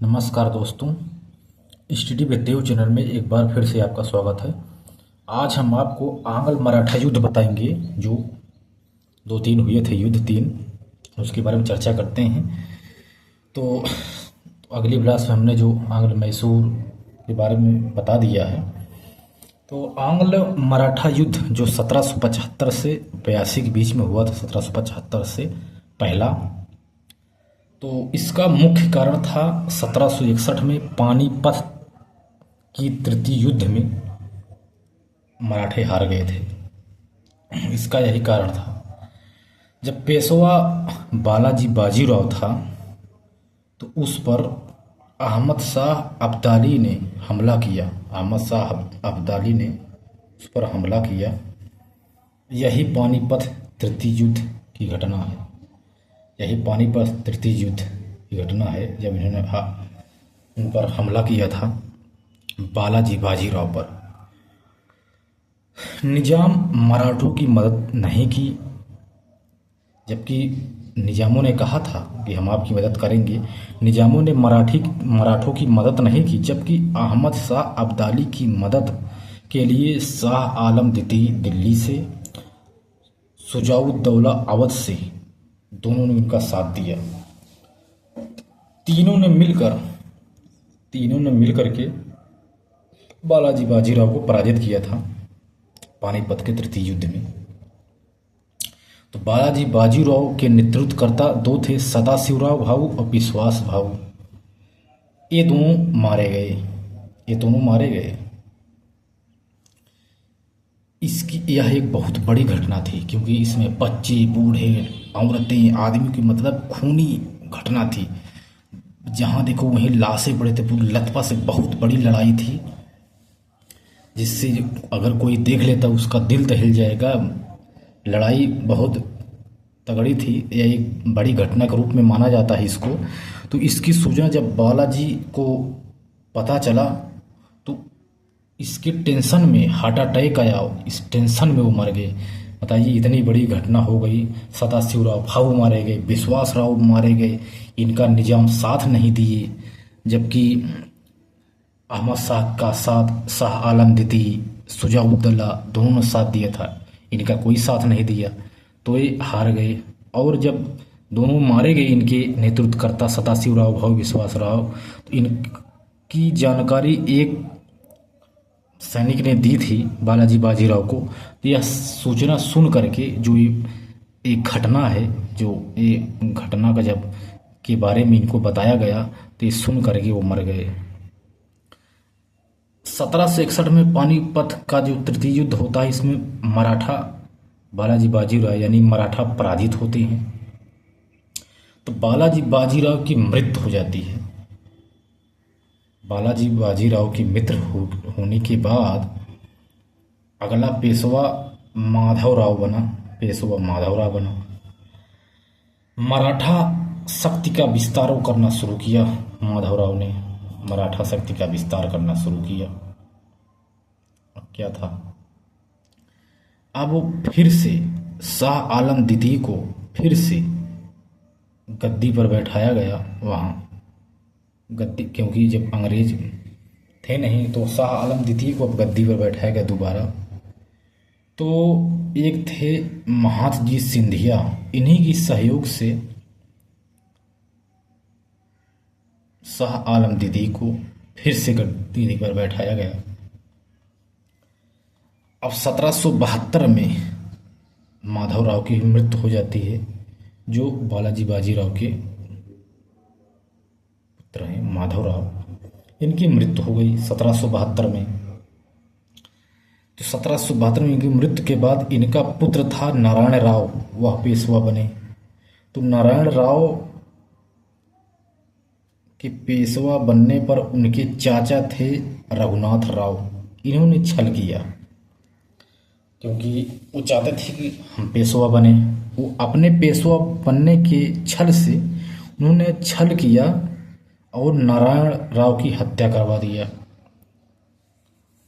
नमस्कार दोस्तों, study with Dev channel में एक बार फिर से आपका स्वागत है। आज हम आपको आंग्ल मराठा युद्ध बताएंगे जो 2-3 हुए थे युद्ध 3, उसके बारे में चर्चा करते हैं। तो अगली क्लास में हमने जो आंग्ल मैसूर के बारे में बता दिया है। तो आंग्ल मराठा युद्ध जो 1775 से 82 के बीच में हुआ था, 1775 से पहला, तो इसका मुख्य कारण था 1761 में पानीपत की तृतीय युद्ध में मराठे हार गए थे। इसका यही कारण था। जब पेशवा बालाजी बाजीराव था तो उस पर अहमद शाह अब्दाली ने हमला किया। अहमद शाह अब्दाली ने उस पर हमला किया। यही पानीपत तृतीय युद्ध की घटना है। यही पानीपत तृतीय युद्ध की घटना है जब इन्होंने उन पर हमला किया था बालाजी बाजीराव पर। निजाम मराठों की मदद नहीं की, जबकि निजामों ने कहा था कि हम आपकी मदद करेंगे। निजामों ने मराठों की मदद नहीं की, जबकि अहमद शाह अब्दाली की मदद के लिए शाह आलम द्वितीय दिल्ली से, शुजाउद्दौला अवध से, दोनों ने उनका साथ दिया। तीनों ने मिलकर के बालाजी बाजीराव को पराजित किया था पानीपत के तृतीय युद्ध में। तो बालाजी बाजीराव के नेतृत्वकर्ता दो थे, सदाशिवराव भाऊ और विश्वास भाऊ। ये दोनों मारे गए। इसकी यह एक बहुत बड़ी घटना थी, क्योंकि इसमें बच्चे, बूढ़े, औरतें, आदमी की मतलब खूनी घटना थी। जहाँ देखो वहीं लाशें पड़े थे, पूरी लथपथ से बहुत बड़ी लड़ाई थी, जिससे अगर कोई देख लेता उसका दिल दहल जाएगा। लड़ाई बहुत तगड़ी थी। यह एक बड़ी घटना के रूप में माना जाता है इसको। तो इसकी सूचना जब बालाजी को पता चला तो इसके टेंशन में हार्ट अटैक आया। इस टेंशन में वो मर गए। बताइए, इतनी बड़ी घटना हो गई। सदाशिवराव भाऊ मारे गए, विश्वास राव मारे गए, इनका निजाम साथ नहीं दिए, जबकि अहमद शाह का साथ शाह आलम द्वितीय, शुजाउद्दौला, दोनों ने साथ दिया था, इनका कोई साथ नहीं दिया, तो ये हार गए। और जब दोनों मारे गए, इनके नेतृत्वकर्ता सदाशिवराव भाऊ, विश्वास राव, तो इनकी जानकारी एक सैनिक ने दी थी बालाजी बाजीराव को। तो यह सूचना सुन करके, जो एक घटना है, जो ये घटना का जब के बारे में इनको बताया गया, तो ये सुन करके वो मर गए। 1761 में पानीपत का जो तृतीय युद्ध होता है, इसमें मराठा बालाजी बाजीराव यानी मराठा पराजित होते हैं। तो बालाजी बाजीराव की मृत्यु हो जाती है। बालाजी बाजीराव की मित्र होने के बाद अगला पेशवा माधवराव बना। मराठा शक्ति का विस्तार करना शुरू किया। माधवराव ने मराठा शक्ति का विस्तार करना शुरू किया। अब क्या था, अब वो फिर से शाह आलम द्वितीय को फिर से गद्दी पर बैठाया गया। वहाँ गद्दी, क्योंकि जब अंग्रेज थे नहीं, तो शाह आलम द्वितीय को अब गद्दी पर बैठाया गया दोबारा। तो एक थे महादजी सिंधिया, इन्हीं की सहयोग से शाह आलम द्वितीय को फिर से गद्दी पर बैठाया गया। अब 1772 में माधवराव की मृत्यु हो जाती है, जो बालाजी बाजीराव के पुत्र हैं माधवराव। इनकी मृत्यु हो गई 1772 में। तो 1772 में इनकी मृत्यु के बाद इनका पुत्र था नारायण राव, वह पेशवा बने। तो नारायण राव के पेशवा बनने पर उनके चाचा थे रघुनाथ राव। इन्होंने छल किया, क्योंकि वो चाहते थे कि हम पेशवा बने। वो अपने पेशवा बनने के छल से उन्होंने छल किया और नारायण राव की हत्या करवा दिया।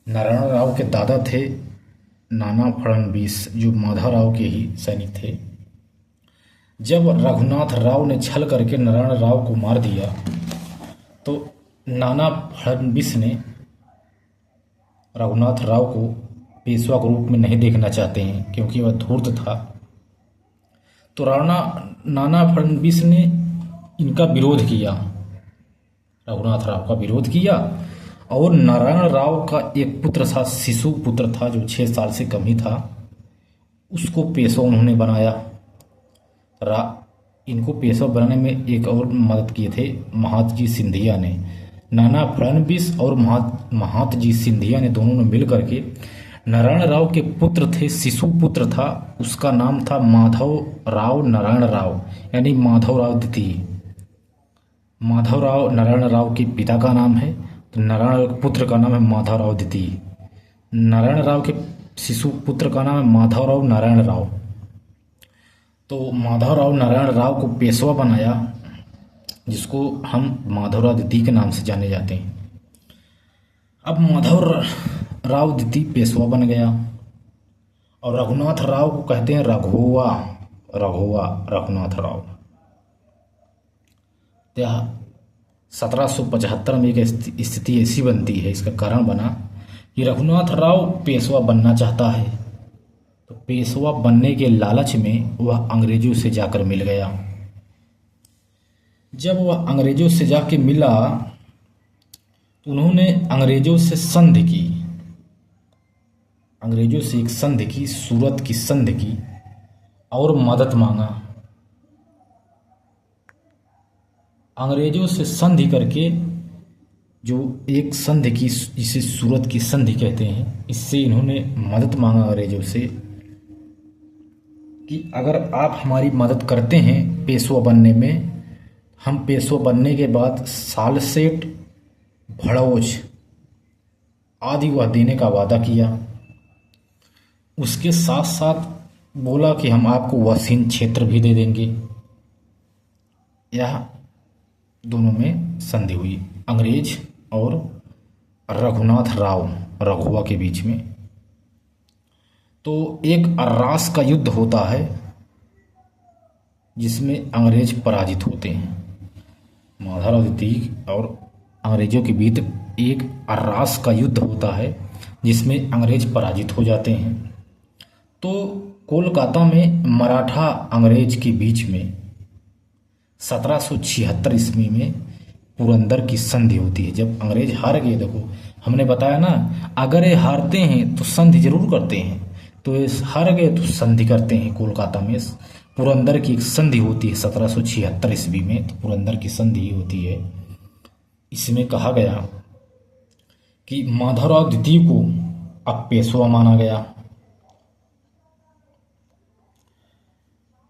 नारायण राव के दादा थे नाना फडणवीस, जो माधवराव के ही सैनिक थे। जब रघुनाथ राव ने छल करके नारायण राव को मार दिया, तो नाना फडणवीस ने रघुनाथ राव को पेशवा के रूप में नहीं देखना चाहते हैं क्योंकि वह धूर्त था। तो नाना फडणवीस ने इनका विरोध किया, रघुनाथ राव का विरोध किया। और नारायण राव का एक पुत्र था, शिशु पुत्र था, जो 6 साल से कम ही था, उसको पेशवा उन्होंने बनाया। इनको पेशवा बनाने में एक और मदद किए थे महादजी सिंधिया ने। नाना फडणवीस और महादजी सिंधिया ने दोनों ने मिल करके नारायण राव के पुत्र थे, शिशु पुत्र था, उसका नाम था माधव राव नारायण राव, यानी माधव राव द्वितीय। माधव राव नारायण राव के पिता का नाम है, तो नारायण राव के पुत्र का नाम है माधव राव द्वितीय। नारायण राव के शिशु पुत्र का नाम है माधव राव नारायण राव। तो माधव राव नारायण राव को पेशवा बनाया, जिसको हम माधव राव द्वितीय के नाम से जाने जाते हैं। अब माधव राव द्वितीय पेशवा बन गया और रघुनाथ राव को कहते हैं रघुवा रघुनाथ राव। 1775 में एक स्थिति ऐसी बनती है, इसका कारण बना कि रघुनाथ राव पेशवा बनना चाहता है। तो पेशवा बनने के लालच में वह अंग्रेजों से जाकर मिल गया। जब वह अंग्रेजों से जाके मिला तो उन्होंने अंग्रेजों से संधि की, अंग्रेजों से एक संधि की, सूरत की संधि की और मदद मांगा। अंग्रेजों से संधि करके जो एक संधि की, जिसे सूरत की संधि कहते हैं, इससे इन्होंने मदद मांगा अंग्रेजों से कि अगर आप हमारी मदद करते हैं पेशवा बनने में, हम पेशवा बनने के बाद सालसेट, भड़ोच आदि वह देने का वादा किया। उसके साथ साथ बोला कि हम आपको वसीन क्षेत्र भी दे देंगे। यह दोनों में संधि हुई अंग्रेज और रघुनाथ राव रघुवा के बीच में। तो एक अर्रास का युद्ध होता है जिसमें अंग्रेज पराजित होते हैं। माधव राव द्वितीय और अंग्रेजों के बीच एक अर्रास का युद्ध होता है जिसमें अंग्रेज पराजित हो जाते हैं। तो कोलकाता में मराठा अंग्रेज के बीच में 1776 ईस्वी में पुरंदर की संधि होती है। जब अंग्रेज हार गए, देखो हमने बताया ना, अगर ये हारते हैं तो संधि जरूर करते हैं, तो ये हार गए तो संधि करते हैं। कोलकाता में पुरंदर की एक संधि होती है 1776 ईस्वी में, तो पुरंदर की संधि होती है। इसमें कहा गया कि माधवराव द्वितीय को अब पेशवा माना गया।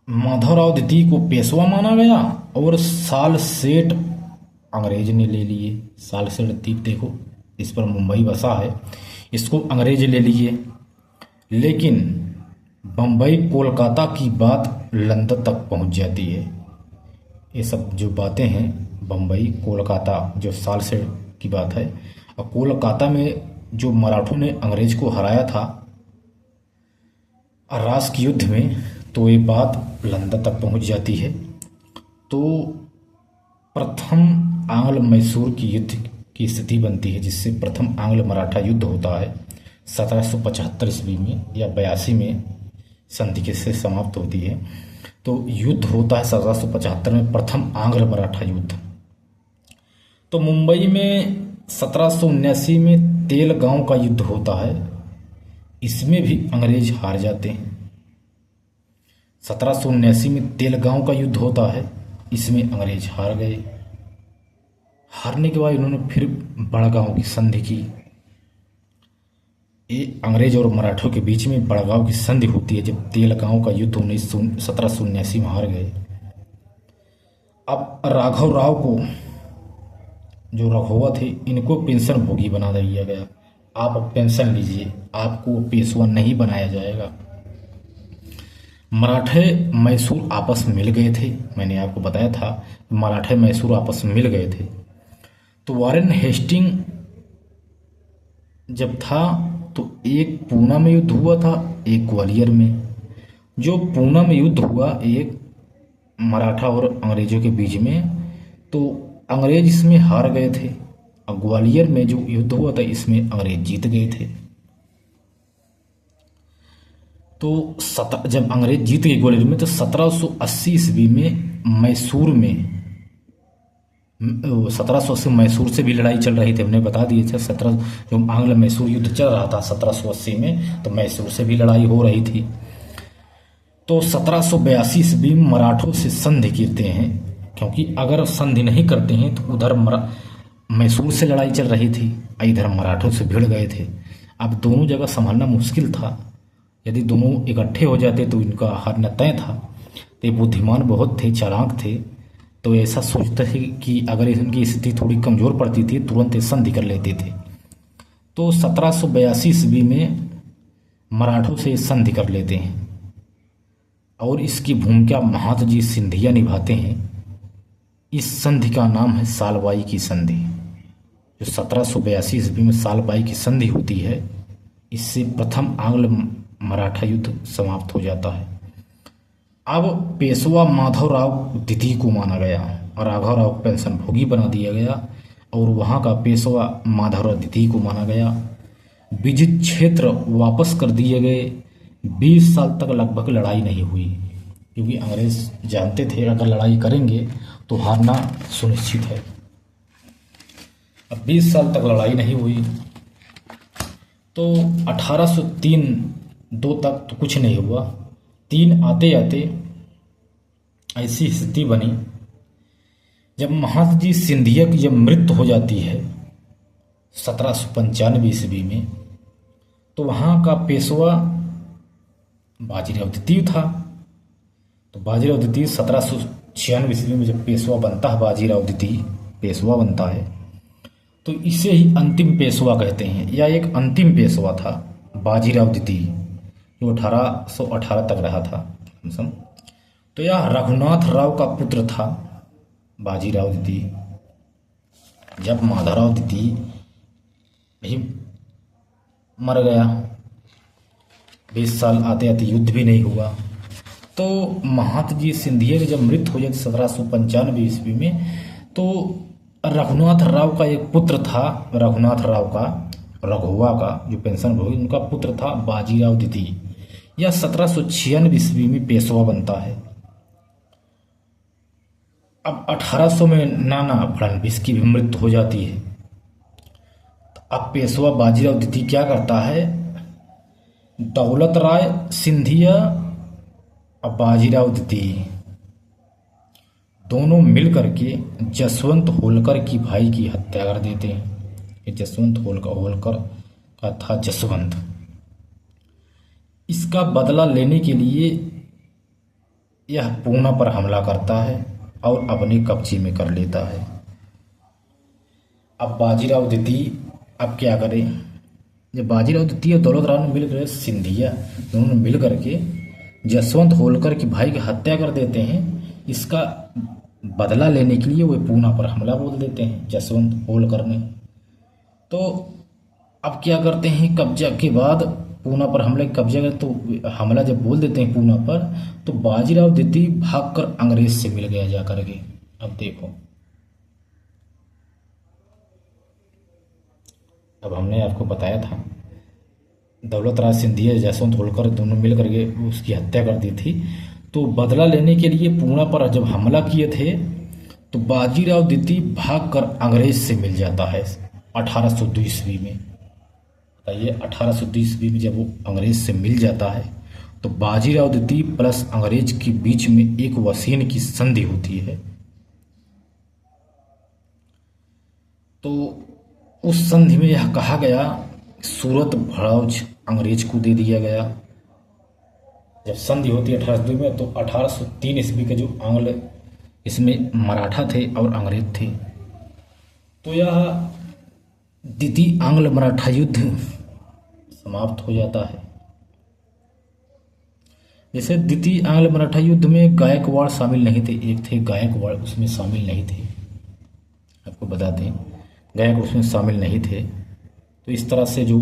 माधवराव द्वितीय को पेशवा माना गया और सालसेट अंग्रेज ने ले लिए। सालसेट द्वीप देखो, इस पर मुंबई बसा है, इसको अंग्रेज ले लिए। लेकिन बम्बई कोलकाता की बात लंदन तक पहुंच जाती है। ये सब जो बातें हैं, बम्बई कोलकाता जो सालसेट की बात है, और कोलकाता में जो मराठों ने अंग्रेज को हराया था अर्रास के युद्ध में, तो ये बात लंदन तक पहुंच जाती है। तो प्रथम आंग्ल मैसूर की युद्ध की स्थिति बनती है, जिससे प्रथम आंग्ल मराठा युद्ध होता है 1775 ईस्वी में या 82 में संधि के से समाप्त होती है। तो युद्ध होता है 1775 में, प्रथम आंग्ल मराठा युद्ध। तो मुंबई में 1779 में तेलगांव का युद्ध होता है, इसमें भी अंग्रेज हार जाते हैं। 1779 में तेलगांव का युद्ध होता है, इसमें अंग्रेज हार गए। हारने के बाद इन्होंने फिर बड़गांव की संधि की। ये अंग्रेज और मराठों के बीच में बड़गांव की संधि होती है जब तेलगांव का युद्ध 1779 में हार गए। अब राघव राव को, जो रघुवा थे, इनको पेंशन भोगी बना दिया गया। आप अब पेंशन लीजिए, आपको पेशवा नहीं बनाया जाएगा। मराठे मैसूर आपस में मिल गए थे, मैंने आपको बताया था मराठे मैसूर आपस में मिल गए थे। तो वारेन हेस्टिंग जब था तो एक पूना में युद्ध हुआ था, एक ग्वालियर में। जो पूना में युद्ध हुआ एक मराठा और अंग्रेजों के बीच में, तो अंग्रेज इसमें हार गए थे और ग्वालियर में जो युद्ध हुआ था इसमें अंग्रेज जीत गए थे। तो जब अंग्रेज जीत गए ग्वालियर में तो 1780 ईस्वी में मैसूर में 1780 मैसूर से भी लड़ाई चल रही थी, हमने बता दिए थे। जो आंग्ल मैसूर युद्ध चल रहा था 1780 में, तो मैसूर से भी लड़ाई हो रही थी। तो 1782 ईस्वी में मराठों से संधि करते हैं, क्योंकि अगर संधि नहीं करते हैं तो उधर मैसूर से लड़ाई चल रही थी, इधर मराठों से भिड़ गए थे। अब दोनों जगह संभालना मुश्किल था, यदि दोनों इकट्ठे हो जाते तो इनका हारना तय था। तो ये बुद्धिमान बहुत थे, चालाक थे, तो ऐसा सोचते थे कि अगर इनकी स्थिति थोड़ी कमज़ोर पड़ती थी तुरंत संधि कर लेते थे। तो 1782 ईस्वी में मराठों से संधि कर लेते हैं और इसकी भूमिका महादजी सिंधिया निभाते हैं। इस संधि का नाम है सालबाई की संधि। जो 1782 ईस्वी में सालबाई की संधि होती है, इससे प्रथम आंग्ल मराठा युद्ध समाप्त हो जाता है। अब पेशवा माधवराव द्वितीय को माना गया और राघवराव को पेंशन भोगी बना दिया गया और वहाँ का पेशवा माधवराव द्वितीय को माना गया। विजित क्षेत्र वापस कर दिए गए। 20 साल तक लगभग लड़ाई नहीं हुई, क्योंकि अंग्रेज जानते थे अगर लड़ाई करेंगे तो हारना सुनिश्चित है। अब 20 साल तक लड़ाई नहीं हुई, तो 1803 तक तो कुछ नहीं हुआ। 3 आते आते ऐसी स्थिति बनी जब महादजी सिंधिया की जब मृत्यु हो जाती है 1795 ईस्वी में, तो वहाँ का पेशवा बाजीराव द्वितीय था। तो बाजीराव द्वितीय 1796 ईस्वी में जब पेशवा बनता है, बाजीराव द्वितीय पेशवा बनता है, तो इसे ही अंतिम पेशवा कहते हैं, या एक अंतिम पेशवा था बाजीराव द्वितीय, जो 1818 तक रहा था। तो यह रघुनाथ राव का पुत्र था बाजीराव द्वितीय। जब माधवराव द्वितीय भी मर गया, 20 साल आते आते युद्ध भी नहीं हुआ, तो महादजी सिंधिया की जब मृत्यु हो जाती 1795 ईस्वी में, तो रघुनाथ राव का एक पुत्र था, रघुनाथ राव का, रघुआ का जो पेंशन भोगी, उनका पुत्र था बाजीराव द्वितीय। यह 1796 ईस्वी में पेशवा बनता है। अब 1800 में नाना फडणवीस की भी मृत्यु हो जाती है। तो अब पेशवा बाजीराव द्वितीय क्या करता है, दौलत राय सिंधिया और बाजीराव द्वितीय दोनों मिल करके जसवंत होलकर की भाई की हत्या कर देते हैं। ये जसवंत होलकर का था जसवंत। इसका बदला लेने के लिए यह पूना पर हमला करता है और अपने कब्जे में कर लेता है। अब बाजीराव द्वितीय अब क्या करें, जब बाजीराव द्वितीय और दौलत राव ने मिलकर सिंधिया दोनों मिल करके जसवंत होलकर की भाई की हत्या कर देते हैं, इसका बदला लेने के लिए वो पूना पर हमला बोल देते हैं जसवंत होलकर ने। तो अब क्या करते हैं, कब्जा के बाद पूना पर हमले कब्जा कर, तो हमला जब बोल देते हैं पूना पर, तो बाजीराव द्वितीय भागकर अंग्रेज से मिल गया जा करके। अब देखो, अब हमने आपको बताया था दौलत राय सिंधिया जसवंत होलकर दोनों मिल करके उसकी हत्या कर दी थी। तो बदला लेने के लिए पूना पर जब हमला किए थे, तो बाजीराव द्वितीय भागकर अंग्रेज से मिल जाता है 1802 ईस्वी में। बताइए, 1802 ईस्वी में जब वो अंग्रेज से मिल जाता है, तो बाजीराव द्वितीय प्लस अंग्रेज के बीच में एक वसीन की संधि होती है। तो उस संधि में यह कहा गया, सूरत भड़ौज अंग्रेज को दे दिया गया। जब संधि होती है 1802 में, तो 1803 ईस्वी के जो आंग्ल इसमें मराठा थे और अंग्रेज थे। तो यह द्वितीय आंग्ल मराठा युद्ध समाप्त हो जाता है। जैसे द्वितीय आंग्ल मराठा युद्ध में गायकवाड़ शामिल नहीं थे, एक थे गायकवाड़, उसमें शामिल नहीं थे, आपको बता दें गायक उसमें शामिल नहीं थे। तो इस तरह से जो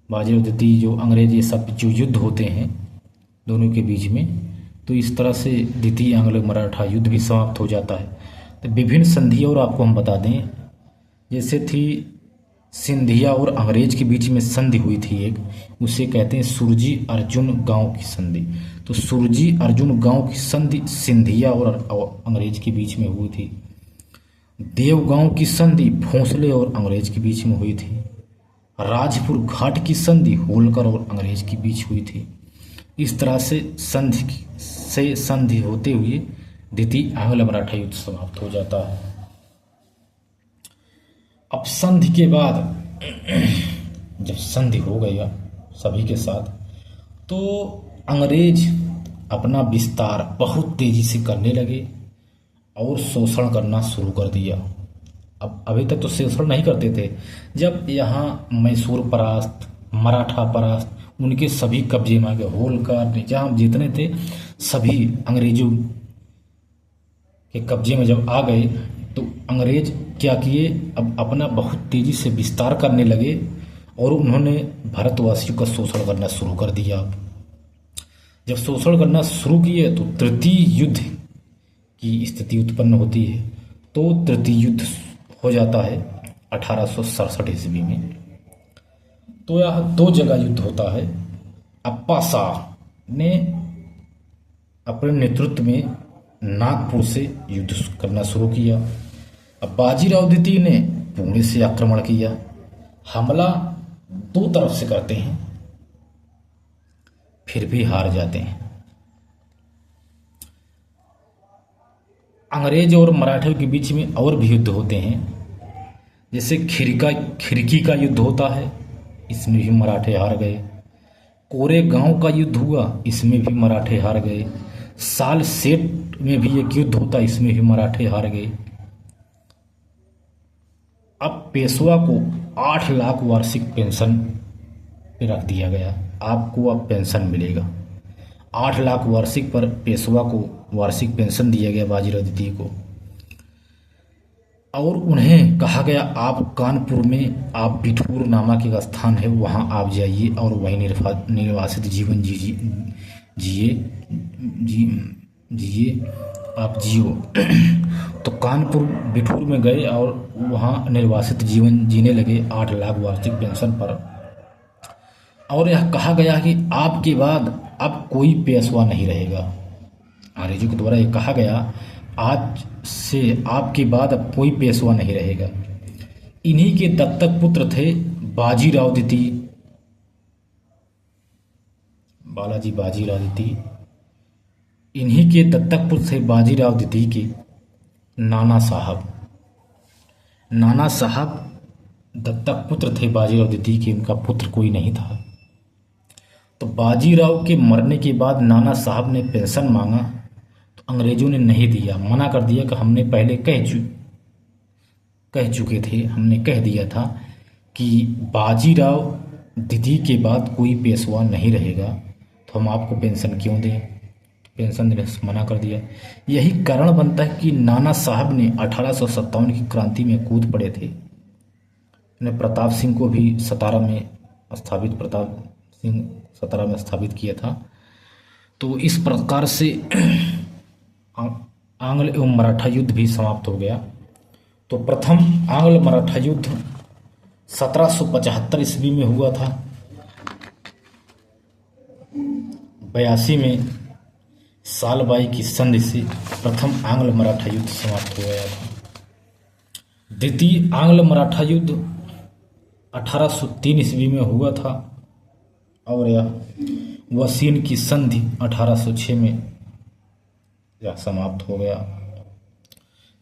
बाजीराव द्वितीय जो अंग्रेज ये सब जो युद्ध होते हैं दोनों के बीच में, तो इस तरह से द्वितीय आंग्ल मराठा युद्ध भी समाप्त हो जाता है। तो विभिन्न संधि और आपको हम बता दें, जैसे थी सिंधिया और अंग्रेज के बीच में संधि हुई थी एक, उसे कहते हैं सुरजी अर्जुन गांव की संधि। तो सुरजी अर्जुन गांव की संधि सिंधिया और अंग्रेज के बीच में हुई थी। देवगांव की संधि भोंसले और अंग्रेज के बीच में हुई थी। राजपुर घाट की संधि होलकर और अंग्रेज के बीच हुई थी। इस तरह से संधि होते हुए द्वितीय आंग्ल मराठा युद्ध समाप्त हो जाता है। अब संधि के बाद जब संधि हो गया सभी के साथ, तो अंग्रेज अपना विस्तार बहुत तेजी से करने लगे और शोषण करना शुरू कर दिया। अब अभी तक तो शोषण नहीं करते थे। जब यहाँ मैसूर परास्त, मराठा परास्त, उनके सभी कब्जे में आ गए। होलकर, निजाम जितने थे सभी अंग्रेजों के कब्जे में जब आ गए, तो अंग्रेज क्या किए, अब अपना बहुत तेजी से विस्तार करने लगे और उन्होंने भारतवासियों का शोषण करना शुरू कर दिया। जब शोषण करना शुरू किए तो तृतीय युद्ध की स्थिति उत्पन्न होती है। तो तृतीय युद्ध हो जाता है 1867 ईस्वी में। तो यह 2 जगह युद्ध होता है। अप्पा शाह ने अपने नेतृत्व में नागपुर से युद्ध करना शुरू किया। अब बाजीराव द्वितीय ने पुणे से आक्रमण किया। हमला 2 तरफ से करते हैं, फिर भी हार जाते हैं। अंग्रेज और मराठा के बीच में और भी युद्ध होते हैं, जैसे खिड़की का युद्ध होता है, इसमें भी मराठे हार गए। कोरेगांव का युद्ध हुआ, इसमें भी मराठे हार गए। साल सेट में भी एक युद्ध होता, इसमें भी मराठे हार गए। अब पेशवा को 8 लाख वार्षिक पेंशन पे रख दिया गया। आपको अब पेंशन मिलेगा 8 लाख वार्षिक पर पेशवा को वार्षिक पेंशन दिया गया बाजीराव द्वितीय को। और उन्हें कहा गया आप कानपुर में आप बिठूर नामक एक स्थान है, वहाँ आप जाइए और वहीं निर्वासित जीवन आप जियो। तो कानपुर बिठूर में गए और वहाँ निर्वासित जीवन जीने लगे 8 लाख वार्षिक पेंशन पर। और यह कहा गया कि आपके बाद अब कोई पेशवा नहीं रहेगा। अंग्रेजों के द्वारा यह कहा गया आज से आपके बाद अब कोई पेशवा नहीं रहेगा। इन्हीं के दत्तक पुत्र थे बाजीराव द्वितीय, बालाजी बाजीराव द्वितीय। इन्हीं के दत्तक पुत्र थे बाजीराव द्वितीय के नाना साहब। नाना साहब दत्तक पुत्र थे बाजीराव द्वितीय के, उनका पुत्र कोई नहीं था। तो बाजीराव के मरने के बाद नाना साहब ने पेंशन मांगा, तो अंग्रेजों ने नहीं दिया, मना कर दिया कि हमने पहले कह चुके थे, हमने कह दिया था कि बाजीराव द्वितीय के बाद कोई पेशवा नहीं रहेगा, तो हम आपको पेंशन क्यों दें। पेंशन देने से मना कर दिया। यही कारण बनता है कि नाना साहब ने 1857 की क्रांति में कूद पड़े थे। उन्हें प्रताप सिंह को भी सतारा में स्थापित किया था। तो इस प्रकार से आंग्ल एवं मराठा युद्ध भी समाप्त हो गया। तो प्रथम आंग्ल मराठा युद्ध 1775 ईस्वी में हुआ था। 82 में सालबाई की संधि से प्रथम आंग्ल मराठा युद्ध समाप्त हो गया था। द्वितीय आंग्ल मराठा युद्ध 1803 ईस्वी में हुआ था और यह वसीन की संधि 1806 में यह समाप्त हो गया।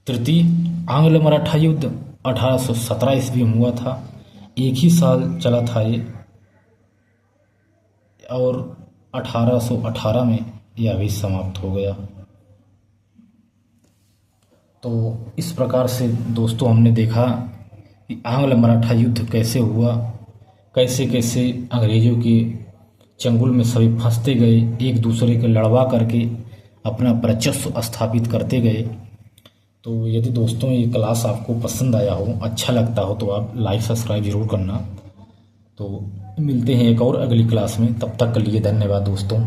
तृतीय आंग्ल मराठा युद्ध 1817 ईस्वी में हुआ था, एक ही साल चला था ये, और 1818 में यह भी समाप्त हो गया। तो इस प्रकार से दोस्तों हमने देखा कि आंग्ल मराठा युद्ध कैसे हुआ, कैसे कैसे अंग्रेजों के चंगुल में सभी फंसते गए, एक दूसरे के लड़वा करके अपना वर्चस्व स्थापित करते गए। तो यदि दोस्तों ये क्लास आपको पसंद आया हो, अच्छा लगता हो, तो आप लाइक सब्सक्राइब जरूर करना। तो मिलते हैं एक और अगली क्लास में, तब तक के लिए धन्यवाद दोस्तों।